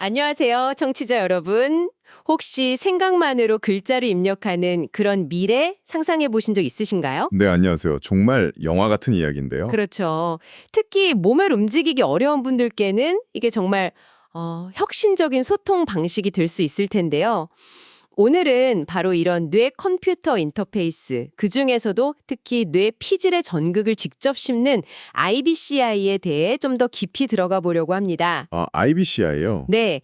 안녕하세요, 청취자 여러분. 혹시 생각만으로 글자를 입력하는 그런 미래 상상해 보신 적 있으신가요? 네, 안녕하세요. 정말 영화 같은 이야기인데요. 그렇죠. 특히 몸을 움직이기 어려운 분들께는 이게 정말 혁신적인 소통 방식이 될 수 있을 텐데요. 오늘은 바로 이런 뇌 컴퓨터 인터페이스, 그중에서도 특히 뇌 피질의 전극을 직접 심는 IBCI에 대해 좀 더 깊이 들어가 보려고 합니다. 아, IBCI요? 네.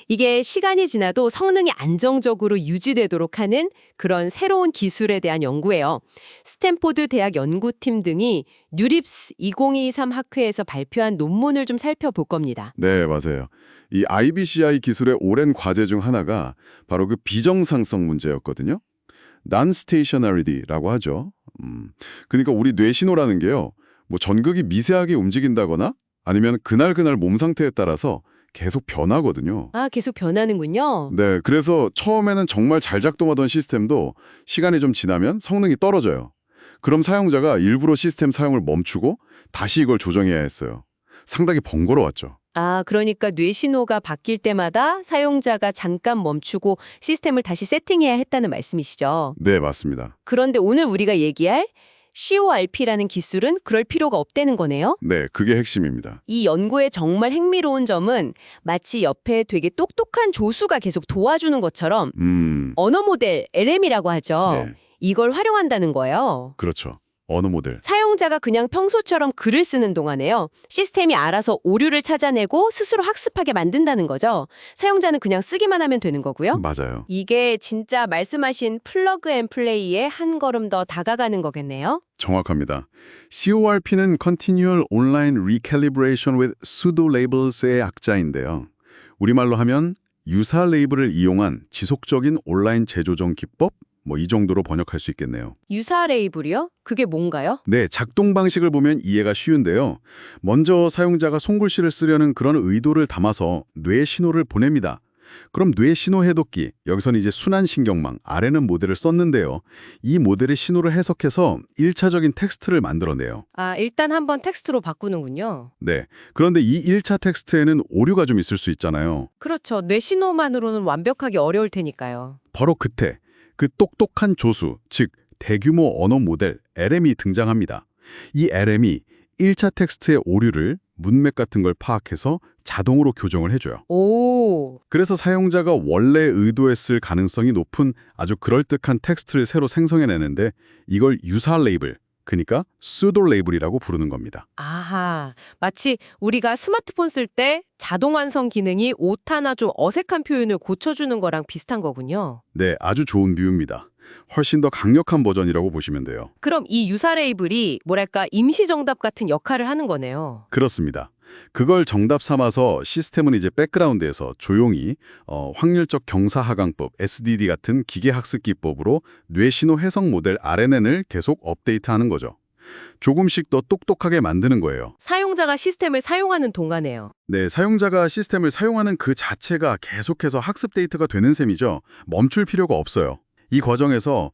이게 시간이 지나도 성능이 안정적으로 유지되도록 하는 그런 새로운 기술에 대한 연구예요. 스탠포드 대학 연구팀 등이 뉴립스 2023 학회에서 발표한 논문을 좀 살펴볼 겁니다. 네, 맞아요. 이 IBCI 기술의 오랜 과제 중 하나가 바로 그 비정상성 문제였거든요. Non-stationarity라고 하죠. 그러니까 우리 뇌신호라는 게요. 뭐 전극이 미세하게 움직인다거나 아니면 그날 몸 상태에 따라서 계속 변하거든요. 아, 계속 변하는군요. 네, 그래서 처음에는 정말 잘 작동하던 시스템도 시간이 좀 지나면 성능이 떨어져요. 그럼 사용자가 일부러 시스템 사용을 멈추고 다시 이걸 조정해야 했어요. 상당히 번거로웠죠. 아, 그러니까 뇌 신호가 바뀔 때마다 사용자가 잠깐 멈추고 시스템을 다시 세팅해야 했다는 말씀이시죠. 네, 맞습니다. 그런데 오늘 우리가 얘기할 CORP라는 기술은 그럴 필요가 없다는 거네요. 네, 그게 핵심입니다. 이 연구의 정말 흥미로운 점은 마치 옆에 되게 똑똑한 조수가 계속 도와주는 것처럼 언어 모델, LM이라고 하죠. 네, 이걸 활용한다는 거예요. 그렇죠. 언어 모델. 사용자가 그냥 평소처럼 글을 쓰는 동안에요. 시스템이 알아서 오류를 찾아내고 스스로 학습하게 만든다는 거죠. 사용자는 그냥 쓰기만 하면 되는 거고요. 맞아요. 이게 진짜 말씀하신 플러그 앤 플레이에 한 걸음 더 다가가는 거겠네요. 정확합니다. CORP는 Continual Online Recalibration with Pseudo Labels의 약자인데요. 우리말로 하면 유사 레이블을 이용한 지속적인 온라인 재조정 기법? 뭐 이 정도로 번역할 수 있겠네요. 유사 레이블이요? 그게 뭔가요? 네, 작동 방식을 보면 이해가 쉬운데요. 먼저 사용자가 손글씨를 쓰려는 그런 의도를 담아서 뇌 신호를 보냅니다. 그럼 뇌 신호 해독기, 여기서는 이제 순환신경망, 아래는 모델을 썼는데요. 이 모델의 신호를 해석해서 1차적인 텍스트를 만들어내요. 아, 일단 한번 텍스트로 바꾸는군요. 네, 그런데 이 1차 텍스트에는 오류가 좀 있을 수 있잖아요. 그렇죠. 뇌 신호만으로는 완벽하기 어려울 테니까요. 바로 그때 그 똑똑한 조수, 즉 대규모 언어 모델 LM이 등장합니다. 이 LM이 1차 텍스트의 오류를 문맥 같은 걸 파악해서 자동으로 교정을 해줘요. 오, 그래서 사용자가 원래 의도했을 가능성이 높은 아주 그럴듯한 텍스트를 새로 생성해내는데 이걸 유사 레이블, 그러니까 pseudo 레이블이라고 부르는 겁니다. 아하. 마치 우리가 스마트폰 쓸 때 자동 완성 기능이 오타나 좀 어색한 표현을 고쳐주는 거랑 비슷한 거군요. 네, 아주 좋은 비유입니다. 훨씬 더 강력한 버전이라고 보시면 돼요. 그럼 이 유사 레이블이 뭐랄까 임시 정답 같은 역할을 하는 거네요. 그렇습니다. 그걸 정답 삼아서 시스템은 이제 백그라운드에서 조용히 확률적 경사하강법 SDD 같은 기계학습 기법으로 뇌신호 해석 모델 RNN을 계속 업데이트하는 거죠. 조금씩 더 똑똑하게 만드는 거예요. 사용자가 시스템을 사용하는 동안에요. 네, 사용자가 시스템을 사용하는 그 자체가 계속해서 학습 데이터가 되는 셈이죠. 멈출 필요가 없어요. 이 과정에서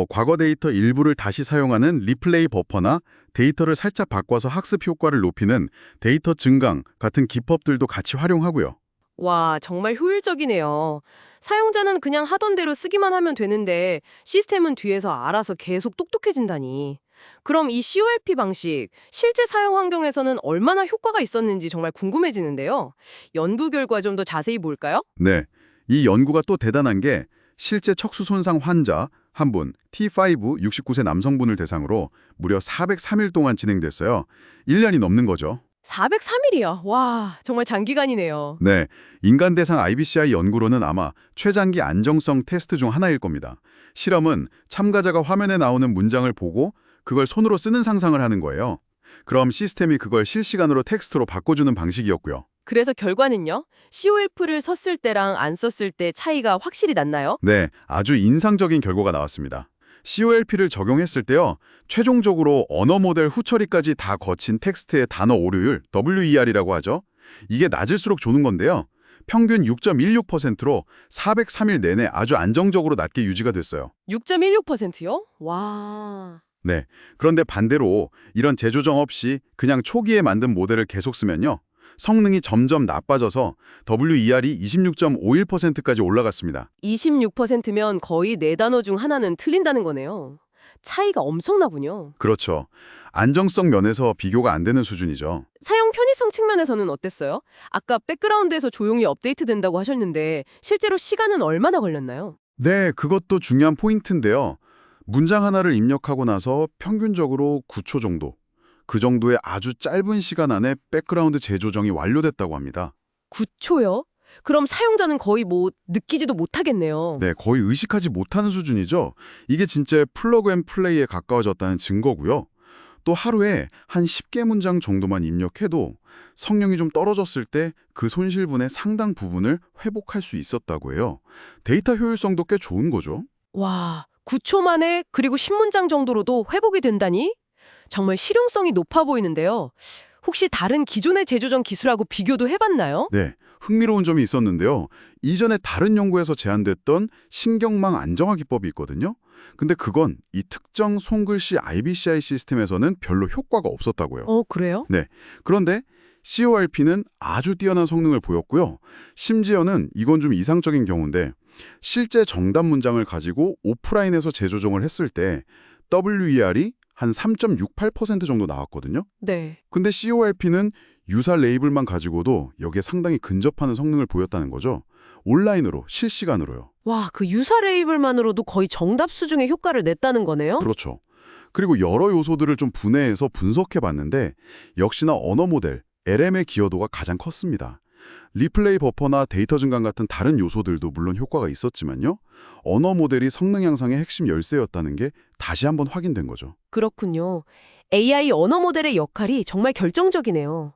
과거 데이터 일부를 다시 사용하는 리플레이 버퍼나 데이터를 살짝 바꿔서 학습 효과를 높이는 데이터 증강 같은 기법들도 같이 활용하고요. 와, 정말 효율적이네요. 사용자는 그냥 하던 대로 쓰기만 하면 되는데 시스템은 뒤에서 알아서 계속 똑똑해진다니. 그럼 이 COLP 방식, 실제 사용 환경에서는 얼마나 효과가 있었는지 정말 궁금해지는데요. 연구 결과 좀 더 자세히 볼까요? 네, 이 연구가 또 대단한 게 실제 척수 손상 환자 한 분, T5 69세 남성분을 대상으로 무려 403일 동안 진행됐어요. 1년이 넘는 거죠. 403일이요. 와, 정말 장기간이네요. 네, 인간 대상 IBCI 연구로는 아마 최장기 안정성 테스트 중 하나일 겁니다. 실험은 참가자가 화면에 나오는 문장을 보고 그걸 손으로 쓰는 상상을 하는 거예요. 그럼 시스템이 그걸 실시간으로 텍스트로 바꿔주는 방식이었고요. 그래서 결과는요? COLP를 썼을 때랑 안 썼을 때 차이가 확실히 났나요? 네, 아주 인상적인 결과가 나왔습니다. COLP를 적용했을 때요, 최종적으로 언어 모델 후처리까지 다 거친 텍스트의 단어 오류율, WER이라고 하죠. 이게 낮을수록 좋은 건데요. 평균 6.16%로 403일 내내 아주 안정적으로 낮게 유지가 됐어요. 6.16%요? 와. 네, 그런데 반대로 이런 재조정 없이 그냥 초기에 만든 모델을 계속 쓰면요. 성능이 점점 나빠져서 WER이 26.51%까지 올라갔습니다. 26%면 거의 4단어 중 하나는 틀린다는 거네요. 차이가 엄청나군요. 그렇죠. 안정성 면에서 비교가 안 되는 수준이죠. 사용 편의성 측면에서는 어땠어요? 아까 백그라운드에서 조용히 업데이트 된다고 하셨는데 실제로 시간은 얼마나 걸렸나요? 네, 그것도 중요한 포인트인데요. 문장 하나를 입력하고 나서 평균적으로 9초 정도, 그 정도의 아주 짧은 시간 안에 백그라운드 재조정이 완료됐다고 합니다. 9초요? 그럼 사용자는 거의 느끼지도 못하겠네요. 네, 거의 의식하지 못하는 수준이죠. 이게 진짜 플러그 앤 플레이에 가까워졌다는 증거고요. 또 하루에 한 10개 문장 정도만 입력해도 성능이 좀 떨어졌을 때 그 손실분의 상당 부분을 회복할 수 있었다고 해요. 데이터 효율성도 꽤 좋은 거죠. 와, 9초 만에 그리고 10문장 정도로도 회복이 된다니? 정말 실용성이 높아 보이는데요. 혹시 다른 기존의 재조정 기술하고 비교도 해봤나요? 네, 흥미로운 점이 있었는데요. 이전에 다른 연구에서 제안됐던 신경망 안정화 기법이 있거든요. 근데 그건 이 특정 손글씨 IBCI 시스템에서는 별로 효과가 없었다고요. 그래요? 네, 그런데 CORP는 아주 뛰어난 성능을 보였고요. 심지어는 이건 좀 이상적인 경우인데 실제 정답 문장을 가지고 오프라인에서 재조정을 했을 때 WER이 한 3.68% 정도 나왔거든요. 네. 근데 CORP는 유사 레이블만 가지고도 여기에 상당히 근접하는 성능을 보였다는 거죠. 온라인으로, 실시간으로요. 와, 그 유사 레이블만으로도 거의 정답 수준의 효과를 냈다는 거네요? 그렇죠. 그리고 여러 요소들을 좀 분해해서 분석해봤는데 역시나 언어 모델, LM의 기여도가 가장 컸습니다. 리플레이 버퍼나 데이터 증강 같은 다른 요소들도 물론 효과가 있었지만요. 언어 모델이 성능 향상의 핵심 열쇠였다는 게 다시 한번 확인된 거죠. 그렇군요. AI 언어 모델의 역할이 정말 결정적이네요.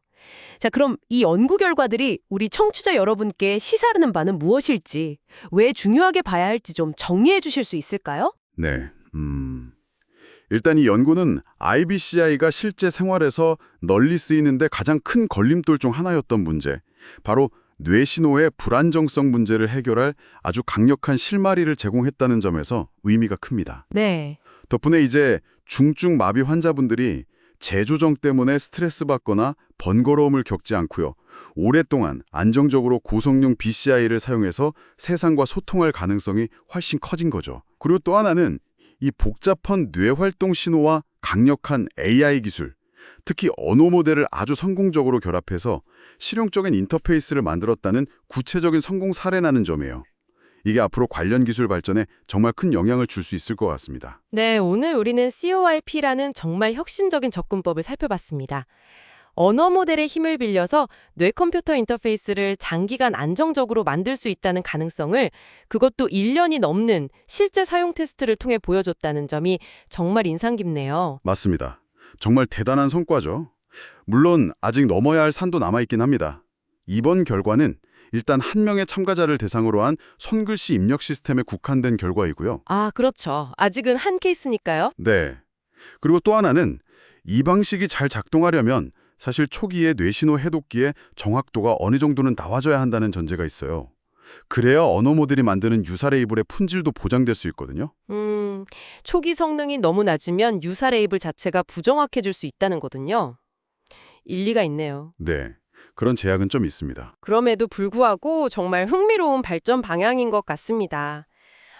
자, 그럼 이 연구 결과들이 우리 청취자 여러분께 시사하는 바는 무엇일지, 왜 중요하게 봐야 할지 좀 정리해 주실 수 있을까요? 네. 일단 이 연구는 IBCI가 실제 생활에서 널리 쓰이는데 가장 큰 걸림돌 중 하나였던 문제, 바로 뇌신호의 불안정성 문제를 해결할 아주 강력한 실마리를 제공했다는 점에서 의미가 큽니다. 네. 덕분에 이제 중증 마비 환자분들이 재조정 때문에 스트레스 받거나 번거로움을 겪지 않고요. 오랫동안 안정적으로 고성능 BCI를 사용해서 세상과 소통할 가능성이 훨씬 커진 거죠. 그리고 또 하나는 이 복잡한 뇌활동 신호와 강력한 AI 기술, 특히 언어 모델을 아주 성공적으로 결합해서 실용적인 인터페이스를 만들었다는 구체적인 성공 사례라는 점이에요. 이게 앞으로 관련 기술 발전에 정말 큰 영향을 줄 수 있을 것 같습니다. 네, 오늘 우리는 CORP라는 정말 혁신적인 접근법을 살펴봤습니다. 언어 모델의 힘을 빌려서 뇌컴퓨터 인터페이스를 장기간 안정적으로 만들 수 있다는 가능성을, 그것도 1년이 넘는 실제 사용 테스트를 통해 보여줬다는 점이 정말 인상 깊네요. 맞습니다. 정말 대단한 성과죠. 물론 아직 넘어야 할 산도 남아있긴 합니다. 이번 결과는 일단 한 명의 참가자를 대상으로 한 손글씨 입력 시스템에 국한된 결과이고요. 아, 그렇죠. 아직은 한 케이스니까요. 네. 그리고 또 하나는 이 방식이 잘 작동하려면 사실 초기에 뇌신호 해독기의 정확도가 어느 정도는 나와줘야 한다는 전제가 있어요. 그래야 언어 모델이 만드는 유사 레이블의 품질도 보장될 수 있거든요. 초기 성능이 너무 낮으면 유사 레이블 자체가 부정확해질 수 있다는 거군요. 일리가 있네요. 네. 그런 제약은 좀 있습니다. 그럼에도 불구하고 정말 흥미로운 발전 방향인 것 같습니다.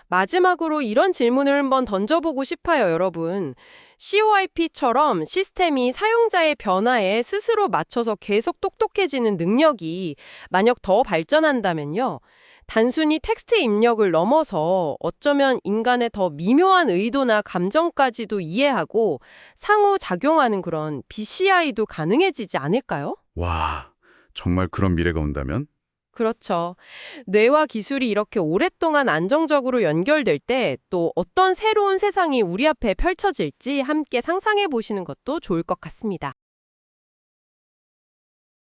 마지막으로 이런 질문을 한번 던져보고 싶어요, 여러분. COIP처럼 시스템이 사용자의 변화에 스스로 맞춰서 계속 똑똑해지는 능력이 만약 더 발전한다면요. 단순히 텍스트 입력을 넘어서 어쩌면 인간의 더 미묘한 의도나 감정까지도 이해하고 상호작용하는 그런 BCI도 가능해지지 않을까요? 와, 정말 그런 미래가 온다면? 그렇죠. 뇌와 기술이 이렇게 오랫동안 안정적으로 연결될 때 또 어떤 새로운 세상이 우리 앞에 펼쳐질지 함께 상상해 보시는 것도 좋을 것 같습니다.